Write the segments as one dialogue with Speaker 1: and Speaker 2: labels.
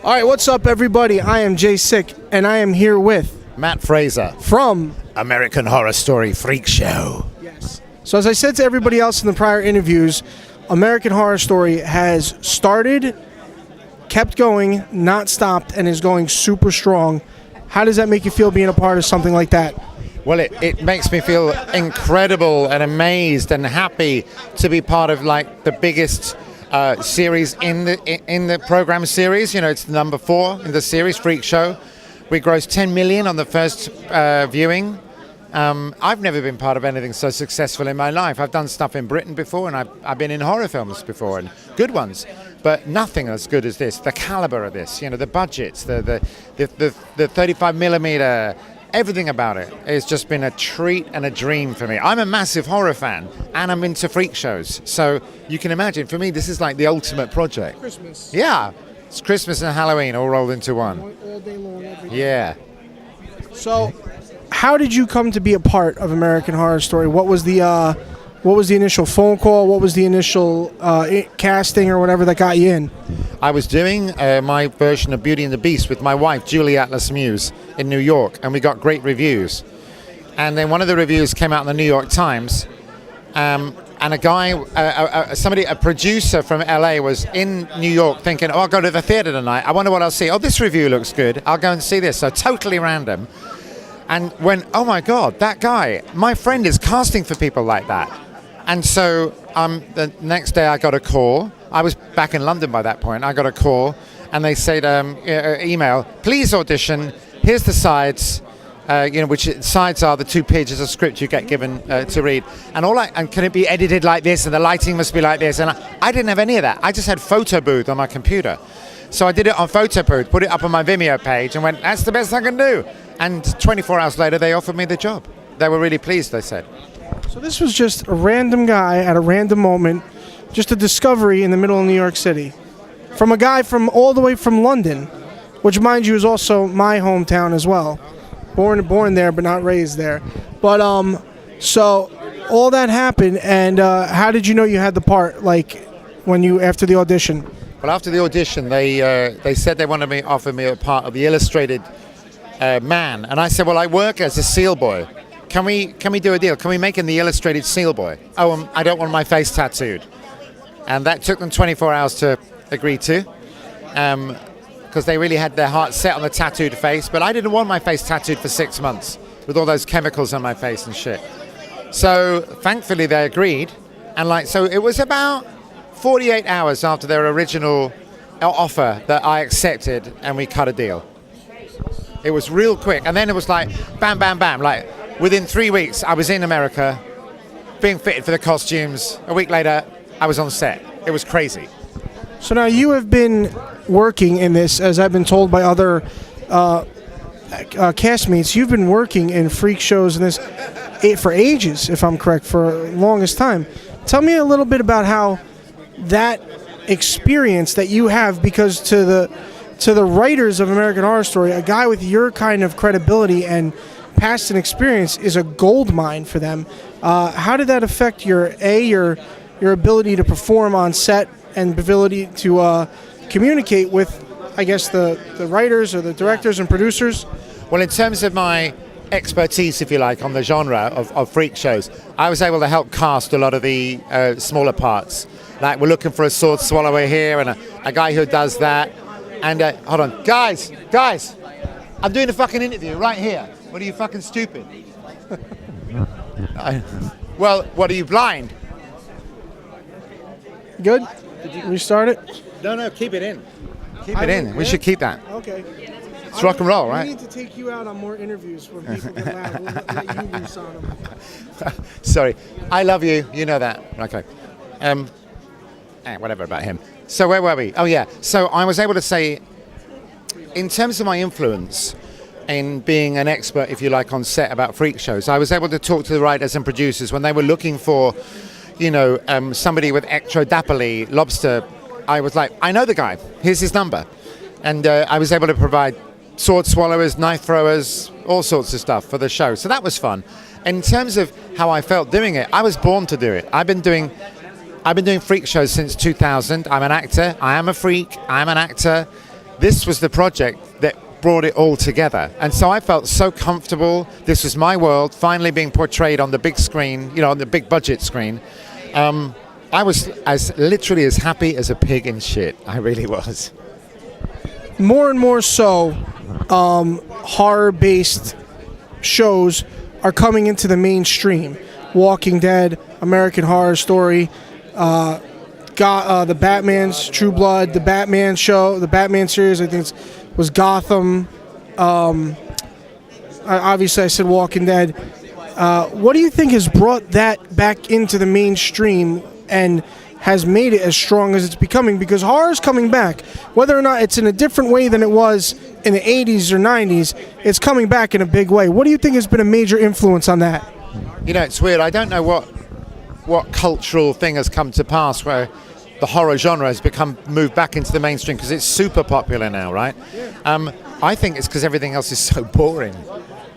Speaker 1: All right, what's up, everybody? I am Jay Sick, and I am here with
Speaker 2: Matt Fraser
Speaker 1: from
Speaker 2: American Horror Story Freak Show.
Speaker 1: Yes. So as I said to everybody else in the prior interviews, American Horror Story has started, kept going, not stopped, and is going super strong. How does that make you feel being a part of something like that?
Speaker 2: Well, it makes me feel incredible and amazed and happy to be part of like the biggest series in the program series. You know, it's number 4 in the series, Freak Show. We grossed 10 million on the first viewing. I've never been part of anything so successful in my life. I've done stuff in Britain before, and I've been in horror films before, and good ones, but nothing as good as this. The caliber of this, you know, the budgets, the 35 millimeter. Everything about it has just been a treat and a dream for me. I'm a massive horror fan, and I'm into freak shows. So you can imagine, for me, this is like the ultimate project.
Speaker 1: Christmas.
Speaker 2: Yeah, it's Christmas and Halloween all rolled into one.
Speaker 1: All day long, every day.
Speaker 2: Yeah.
Speaker 1: So, how did you come to be a part of American Horror Story? What was the initial phone call? What was the initial casting or whatever that got you in?
Speaker 2: I was doing my version of Beauty and the Beast with my wife, Julie Muse, in New York, and we got great reviews. And then one of the reviews came out in the New York Times, and a guy, a producer from LA was in New York thinking, oh, I'll go to the theater tonight. I wonder what I'll see. Oh, this review looks good. I'll go and see this. So totally random. And when, oh my God, that guy, my friend is casting for people like that. And so the next day I got a call. I was back in London by that point. I got a call, and they said, email, please audition. Here's the sides, which sides are the 2 pages of script you get given to read. And can it be edited like this, and the lighting must be like this. And I didn't have any of that. I just had photo booth on my computer. So I did it on photo booth, put it up on my Vimeo page, and went, that's the best I can do. And 24 hours later, they offered me the job. They were really pleased, they said.
Speaker 1: So this was just a random guy at a random moment, just a discovery in the middle of New York City, from a guy from all the way from London, which, mind you, is also my hometown as well. Born there, but not raised there. But so all that happened, and how did you know you had the part? Like after the audition?
Speaker 2: Well, after the audition, they said they wanted me offer me a part of the illustrated man, and I said, well, I work as a seal boy. Can we do a deal? Can we make him the illustrated seal boy? Oh, I don't want my face tattooed. And that took them 24 hours to agree to, because they really had their heart set on the tattooed face. But I didn't want my face tattooed for 6 months with all those chemicals on my face and shit. So thankfully they agreed, and so it was about 48 hours after their original offer that I accepted, and we cut a deal. It was real quick, and then it was like bam, bam, bam. Like within 3 weeks, I was in America, being fitted for the costumes. A week later, I was on set. It was crazy.
Speaker 1: So now you have been working in this, as I've been told by other castmates. You've been working in freak shows and this for ages, if I'm correct, for the longest time. Tell me a little bit about how that experience that you have, because to the writers of American Horror Story, a guy with your kind of credibility and past and experience is a gold mine for them. How did that affect your ability to perform on set and ability to communicate with, I guess, the writers or the directors and producers?
Speaker 2: Well, in terms of my expertise, if you like, on the genre of freak shows, I was able to help cast a lot of the smaller parts. Like, we're looking for a sword swallower here, and a guy who does that. And hold on, guys, I'm doing a fucking interview right here. What are you, fucking stupid? Well, what are you, blind?
Speaker 1: Good? Did you restart it?
Speaker 2: No, keep it in. Keep it in. We should keep that.
Speaker 1: Okay.
Speaker 2: It's rock and roll, right?
Speaker 1: We need to take you out on more interviews when people get loud. We'll let you loose on them.
Speaker 2: Sorry. I love you. You know that. Okay. Whatever about him. So where were we? Oh, yeah. So I was able to say, in terms of my influence in being an expert, if you like, on set about freak shows, I was able to talk to the writers and producers when they were looking for, somebody with ectrodapally lobster. I was like, I know the guy. Here's his number. And I was able to provide sword swallowers, knife throwers, all sorts of stuff for the show. So that was fun. In terms of how I felt doing it, I was born to do it. I've been doing freak shows since 2000. I'm an actor. I am a freak. I'm an actor. this was the project that brought it all together. And so I felt so comfortable. This was my world finally being portrayed on the big screen, on the big budget screen. I was literally as happy as a pig in shit. I really was.
Speaker 1: More and more so, horror-based shows are coming into the mainstream. Walking Dead, American Horror Story, the Batman's True Blood, the Batman show, the Batman series, I think was Gotham. Obviously, I said Walking Dead. What do you think has brought that back into the mainstream and has made it as strong as it's becoming? Because horror is coming back. Whether or not it's in a different way than it was in the 80s or 90s, it's coming back in a big way. What do you think has been a major influence on that?
Speaker 2: It's weird. I don't know what cultural thing has come to pass where the horror genre has moved back into the mainstream, because it's super popular now, right? I think it's because everything else is so boring.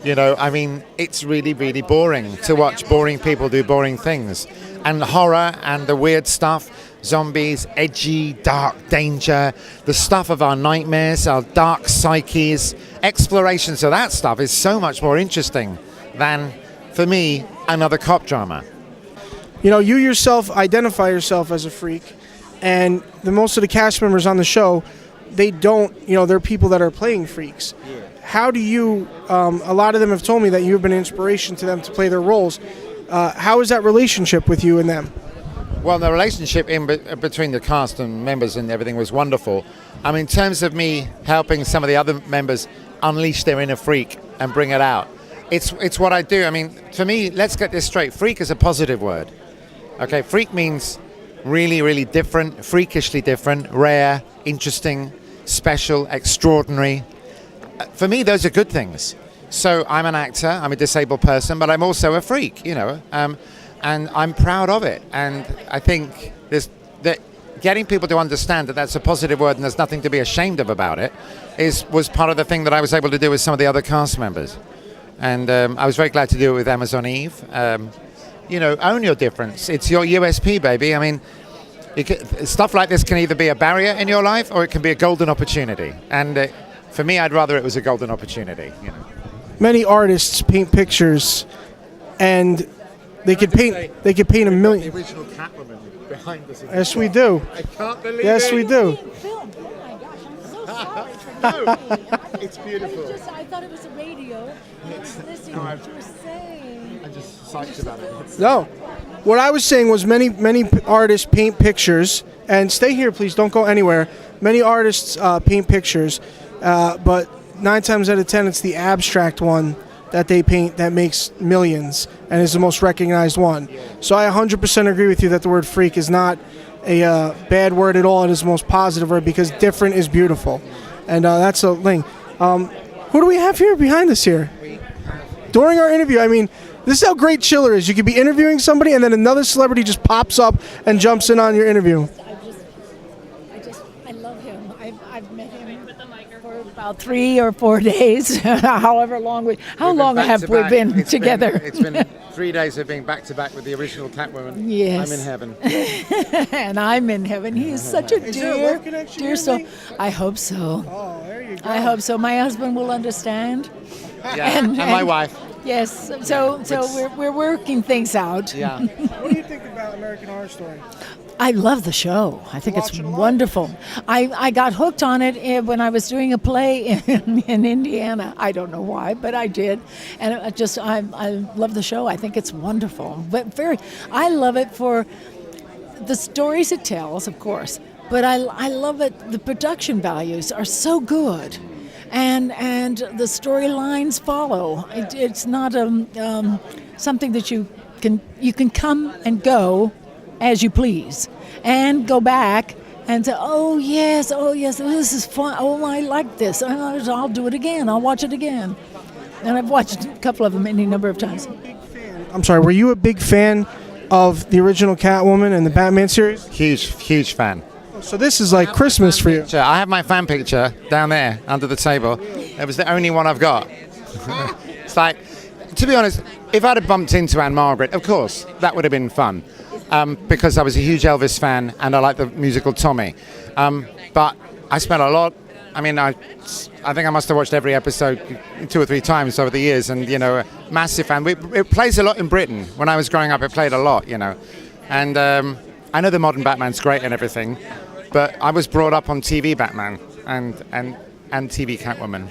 Speaker 2: It's really, really boring to watch boring people do boring things. And horror and the weird stuff, zombies, edgy, dark, danger, the stuff of our nightmares, our dark psyches, explorations of that stuff is so much more interesting than, for me, another cop drama.
Speaker 1: You yourself identify yourself as a freak, and most of the cast members on the show, they don't, they're people that are playing freaks. Yeah. How do you, a lot of them have told me that you've been an inspiration to them to play their roles. How is that relationship with you and them?
Speaker 2: Well, the relationship between the cast and members and everything was wonderful. In terms of me helping some of the other members unleash their inner freak and bring it out, it's what I do. For me, let's get this straight. Freak is a positive word. Okay, freak means really, really different, freakishly different, rare, interesting, special, extraordinary. For me, those are good things. So I'm an actor, I'm a disabled person, but I'm also a freak, and I'm proud of it. And I think that getting people to understand that that's a positive word and there's nothing to be ashamed of about it was part of the thing that I was able to do with some of the other cast members. And I was very glad to do it with Amazon Eve. Own your difference. It's your USP, baby. Stuff like this can either be a barrier in your life or it can be a golden opportunity. And for me, I'd rather it was a golden opportunity.
Speaker 1: Many artists paint pictures, and they could paint a million.
Speaker 2: The original Catwoman behind us.
Speaker 1: Yes, we do.
Speaker 2: I can't believe it.
Speaker 1: Yes, we do.
Speaker 3: Oh my gosh, I'm so sorry for me.
Speaker 2: It's beautiful.
Speaker 3: I thought it was a radio. I was listening to what you were saying.
Speaker 2: I'm just psyched about it.
Speaker 1: No. What I was saying was many artists paint pictures, and stay here, please, don't go anywhere. Many artists paint pictures, but 9 times out of 10, it's the abstract one that they paint that makes millions and is the most recognized one. So I 100% agree with you that the word freak is not a bad word at all. It is the most positive word, because different is beautiful. And that's a thing. Who do we have here behind us here? During our interview, this is how great Chiller is. You could be interviewing somebody and then another celebrity just pops up and jumps in on your interview.
Speaker 3: I love him. I've met him for about 3 or 4 days, however long how long have we been together?
Speaker 2: It's been 3 days of being back to back with the original Catwoman.
Speaker 3: Yes.
Speaker 2: I'm in heaven.
Speaker 3: And I'm in heaven. He is such a dear soul. I hope so.
Speaker 1: Oh, there you go.
Speaker 3: I hope so. My husband will understand.
Speaker 2: Yeah, and my wife.
Speaker 3: Yes. So we're working things out.
Speaker 2: Yeah.
Speaker 1: What do you think about American Horror Story?
Speaker 3: I love the show. I think it's wonderful. I got hooked on it when I was doing a play in Indiana. I don't know why, but I did. And I love the show. I think it's wonderful. But I love it for the stories it tells, of course. But I love it. The production values are so good. And the storylines follow. It's not something that you can come and go as you please, and go back and say, oh yes, this is fun. Oh, I like this. I'll do it again. I'll watch it again. And I've watched a couple of them any number of times.
Speaker 1: I'm sorry, were you a big fan of the original Catwoman and the Batman series?
Speaker 2: Huge fan.
Speaker 1: So this is like Christmas for you.
Speaker 2: I have my fan picture down there under the table. It was the only one I've got. It's like, to be honest, if I'd have bumped into Anne Margaret, of course, that would have been fun. Because I was a huge Elvis fan and I like the musical Tommy. But I spent a lot I mean, I think I must have watched every episode 2 or 3 times over the years, and a massive fan. It plays a lot in Britain. When I was growing up, it played a lot, and I know the modern Batman's great and everything, but I was brought up on TV Batman and TV Catwoman.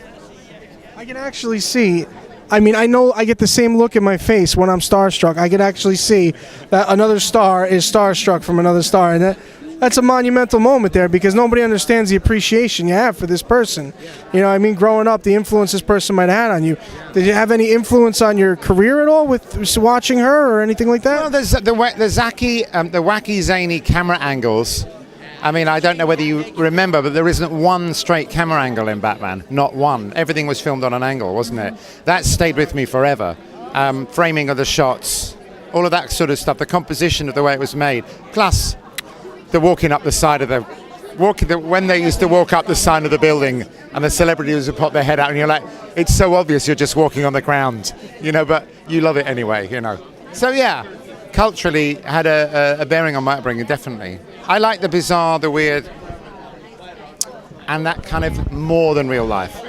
Speaker 1: I can actually see. I mean, I know I get the same look in my face when I'm starstruck. I can actually see that another star is starstruck from another star, and that's a monumental moment there because nobody understands the appreciation you have for this person. I mean, growing up, the influence this person might have had on you. Did you have any influence on your career at all with watching her or anything like that?
Speaker 2: Well, there's the wacky, zany camera angles. I mean, I don't know whether you remember, but there isn't one straight camera angle in Batman. Not one. Everything was filmed on an angle, wasn't it? That stayed with me forever. Framing of the shots, all of that sort of stuff, the composition of the way it was made. Plus, the walking up the side of when they used to walk up the side of the building and the celebrities would pop their head out and you're like, it's so obvious you're just walking on the ground, but you love it anyway, So yeah, culturally had a bearing on my upbringing, definitely. I like the bizarre, the weird, and that kind of more than real life.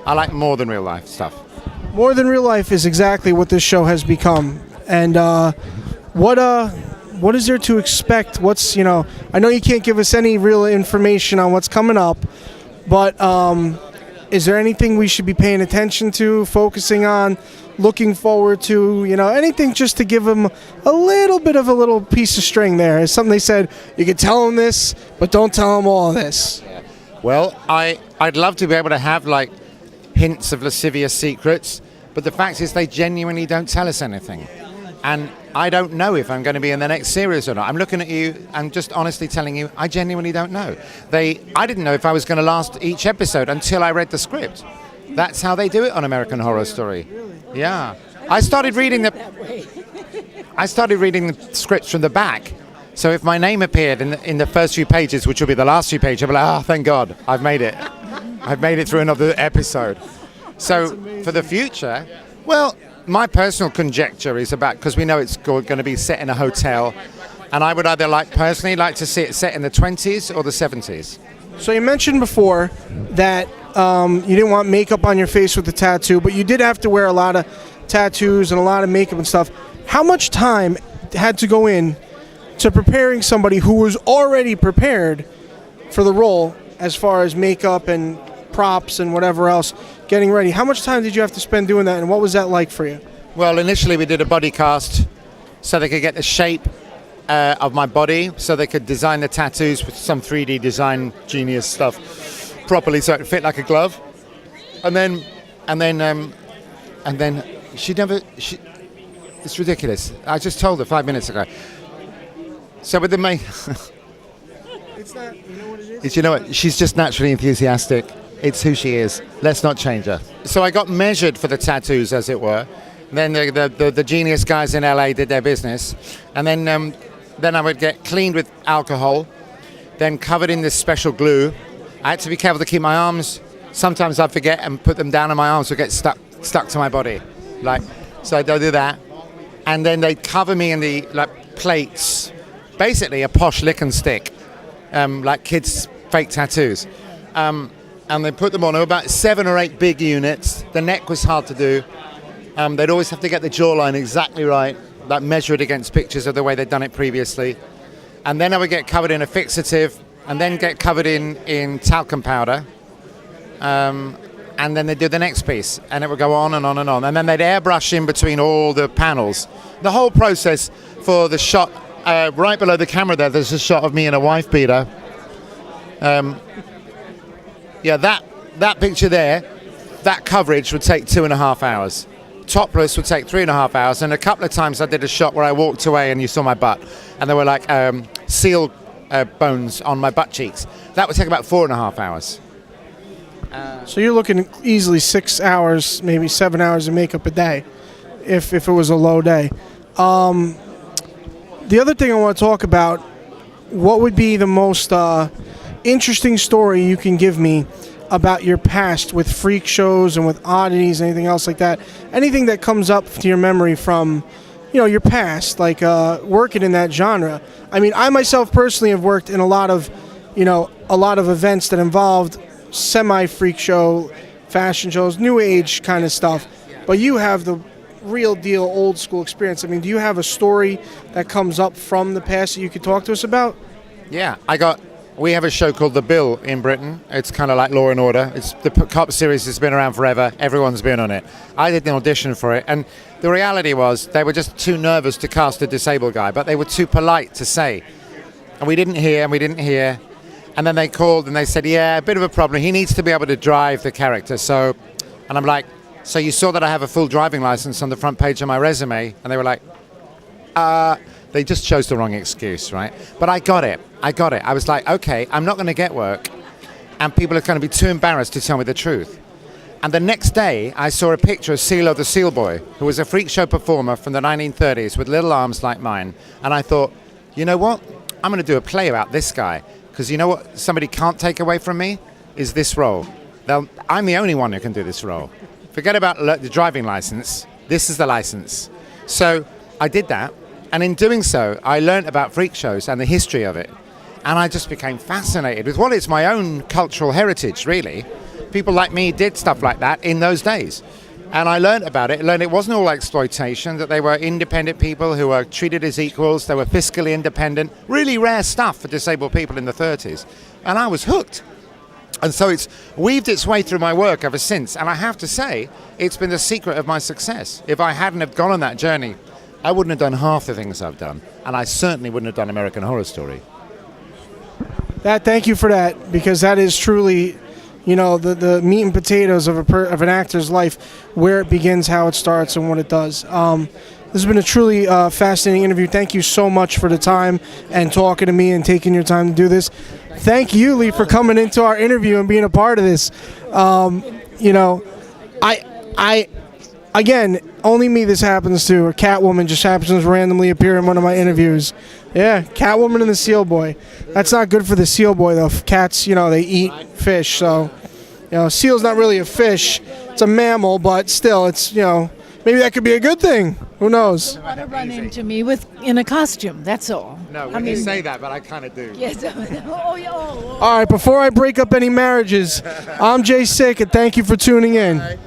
Speaker 2: I like more than real life stuff.
Speaker 1: More than real life is exactly what this show has become. And what is there to expect? What's, I know you can't give us any real information on what's coming up, but is there anything we should be paying attention to, focusing on, looking forward to, anything just to give them a little piece of string there? It's something they said, you can tell them this, but don't tell them all of this.
Speaker 2: Well, I'd love to be able to have like hints of lascivious secrets, but the fact is they genuinely don't tell us anything. And I don't know if I'm going to be in the next series or not. I'm looking at you, I'm just honestly telling you, I genuinely don't know. I didn't know if I was going to last each episode until I read the script. That's how they do it on American Horror Story. Yeah. I started reading the scripts from the back. So if my name appeared in the first few pages, which will be the last few pages, I'll be like, oh, thank God, I've made it. I've made it through another episode. So for the future, well, my personal conjecture is because we know it's going to be set in a hotel, and I would either personally like to see it set in the 20s or the 70s.
Speaker 1: So you mentioned before that you didn't want makeup on your face with the tattoo, but you did have to wear a lot of tattoos and a lot of makeup and stuff. How much time had to go in to preparing somebody who was already prepared for the role as far as makeup and props and whatever else, getting ready? How much time did you have to spend doing that, and what was that like for you?
Speaker 2: Well, initially we did a body cast so they could get the shape of my body, so they could design the tattoos with some 3D design genius stuff properly so it fit like a glove. And then it's ridiculous. I just told her 5 minutes ago. So with the main
Speaker 1: It's not, you know what it is?
Speaker 2: You know what? She's just naturally enthusiastic. It's who she is. Let's not change her. So I got measured for the tattoos, as it were. Then the genius guys in LA did their business, and then I would get cleaned with alcohol, then covered in this special glue. I had to be careful to keep my arms. Sometimes I'd forget and put them down, and my arms would get stuck to my body, so I'd do that, and then they'd cover me in the plates, basically a posh lick and stick, like kids' fake tattoos. And they put them on. There were about 7 or 8 big units. The neck was hard to do. They'd always have to get the jawline exactly right, measure it against pictures of the way they'd done it previously. And then I would get covered in a fixative, and then get covered in talcum powder. And then they'd do the next piece, and it would go on and on and on. And then they'd airbrush in between all the panels. The whole process for the shot, right below the camera there's a shot of me in a wife beater. Yeah, that picture there, that coverage would take 2.5 hours. Topless would take 3.5 hours, and a couple of times I did a shot where I walked away and you saw my butt, and there were seal bones on my butt cheeks. That would take about 4.5 hours.
Speaker 1: So you're looking easily 6 hours, maybe 7 hours of makeup a day, if it was a low day. The other thing I want to talk about, what would be the most interesting story you can give me about your past with freak shows and with oddities, anything else like that? Anything that comes up to your memory from, your past, working in that genre. I mean, I myself personally have worked in a lot of events that involved semi-freak show, fashion shows, new age kind of stuff. But you have the real deal old school experience. I mean, do you have a story that comes up from the past that you could talk to us about?
Speaker 2: Yeah, we have a show called The Bill in Britain. It's kind of like Law and Order. It's the cop series has been around forever. Everyone's been on it. I did an audition for it, and the reality was they were just too nervous to cast a disabled guy, but they were too polite to say. And we didn't hear. And then they called and they said, yeah, a bit of a problem. He needs to be able to drive the character. So, and I'm like, so you saw that I have a full driving license on the front page of my resume? And they were like, they just chose the wrong excuse, right? But I got it. I was like, okay, I'm not going to get work, and people are going to be too embarrassed to tell me the truth. And the next day, I saw a picture of CeeLo the Seal Boy, who was a freak show performer from the 1930s with little arms like mine. And I thought, you know what? I'm going to do a play about this guy, because you know what somebody can't take away from me is this role. I'm the only one who can do this role. Forget about the driving license. This is the license. So I did that. And in doing so, I learned about freak shows and the history of it. And I just became fascinated with what is my own cultural heritage, really. People like me did stuff like that in those days. And I learned about it. Learned it wasn't all exploitation, that they were independent people who were treated as equals. They were fiscally independent. Really rare stuff for disabled people in the 30s. And I was hooked. And so it's weaved its way through my work ever since. And I have to say, it's been the secret of my success. If I hadn't have gone on that journey, I wouldn't have done half the things I've done. And I certainly wouldn't have done American Horror Story.
Speaker 1: Thank you for that, because that is truly, you know, the meat and potatoes of an actor's life, where it begins, how it starts, and what it does. This has been a truly fascinating interview. Thank you so much for the time and talking to me and taking your time to do this. Thank you, Lee, for coming into our interview and being a part of this. You know, I again, only me this happens to, or Catwoman just happens to randomly appear in one of my interviews. Yeah, Catwoman and the Seal Boy. That's not good for the Seal Boy, though. Cats, you know, they eat fish, so, you know, seal's not really a fish. It's a mammal, but still, it's, you know, maybe that could be a good thing. Who knows?
Speaker 3: You want to run into me in a costume, that's all.
Speaker 2: No, you say that, but I kind of do.
Speaker 3: Yes. Oh.
Speaker 1: All right, before I break up any marriages, I'm Jay Sick, and thank you for tuning in.
Speaker 3: No.